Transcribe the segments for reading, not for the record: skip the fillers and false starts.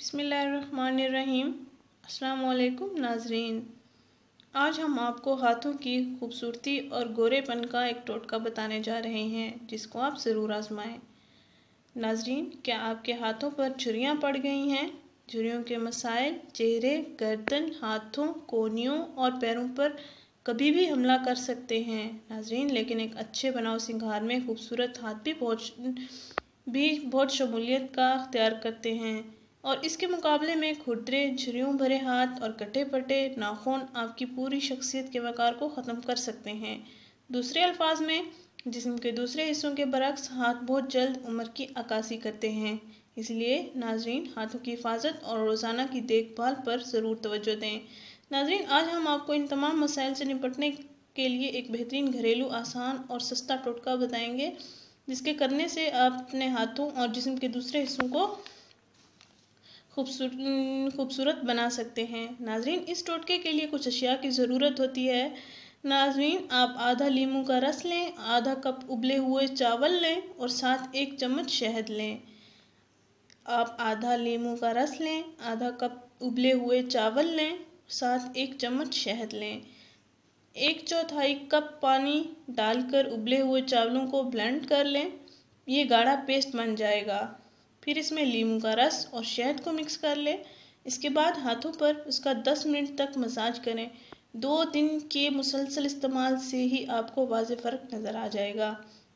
बिस्मिल्लाहिर्रहमानिर्रहीम। अस्सलाम वालेकुम नाजरीन। आज हम आपको हाथों की खूबसूरती और गोरेपन का एक टोटका बताने जा रहे हैं जिसको आप ज़रूर आजमाएं। नाजरीन, क्या आपके हाथों पर झुर्रियाँ पड़ गई हैं? झुर्रियों के मसाइल चेहरे, गर्दन, हाथों, कोहनियों और पैरों पर कभी भी हमला कर सकते हैं नाजरीन, लेकिन एक अच्छे बनाव सिंगार में खूबसूरत हाथ भी बहुत शमूलियत का अख्तियार करते हैं और इसके मुकाबले में खुरदरे, झुर्रियों भरे हाथ और कटे पटे नाखून आपकी पूरी शख्सियत के वक़ार को ख़त्म कर सकते हैं। दूसरे अल्फाज में, जिस्म के दूसरे हिस्सों के बरक्स हाथ बहुत जल्द उम्र की अक्कासी करते हैं। इसलिए नाजरीन, हाथों की हिफाजत और रोज़ाना की देखभाल पर ज़रूर तवज्जो दें। नाजरीन, आज हम आपको इन तमाम मसाइल से निपटने के लिए एक बेहतरीन घरेलू, आसान और सस्ता टोटका बताएंगे जिसके करने से आप अपने हाथों और जिस्म के दूसरे हिस्सों को खूबसूरत बना सकते हैं। नाजरीन, इस टोटके के लिए कुछ अशिया की ज़रूरत होती है। नाजरीन, आप आधा लीमू का रस लें, आधा कप उबले हुए चावल लें और साथ 1 चम्मच शहद लें। आप आधा लीमू का रस लें, आधा कप उबले हुए चावल लें, साथ 1 चम्मच शहद लें। 1/4 कप पानी डालकर उबले हुए चावलों को ब्लेंड कर लें। ये गाढ़ा पेस्ट बन जाएगा। फिर इसमें लीमू का रस और शहद को मिक्स कर लें। इसके बाद हाथों पर उसका 10 मिनट तक मसाज करें। 2 दिन के मुसलसल इस्तेमाल से ही आपको वाज़ेह फ़र्क नज़र आ जाएगा।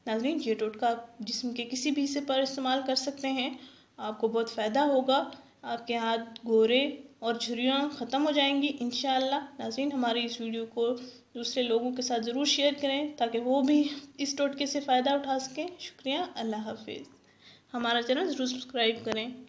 नाज़रीन, ये टोटका आप जिस्म के किसी भी हिस्से पर इस्तेमाल कर सकते हैं। आपको बहुत फ़ायदा होगा। आपके हाथ गोरे और झुर्रियाँ ख़त्म हो जाएंगी इंशाअल्लाह। नाज़रीन, हमारी इस वीडियो को दूसरे लोगों के साथ ज़रूर शेयर करें ताकि वो भी इस टोटके से फ़ायदा उठा सकें। शुक्रिया। अल्लाह हाफिज़। हमारा चैनल ज़रूर सब्सक्राइब करें।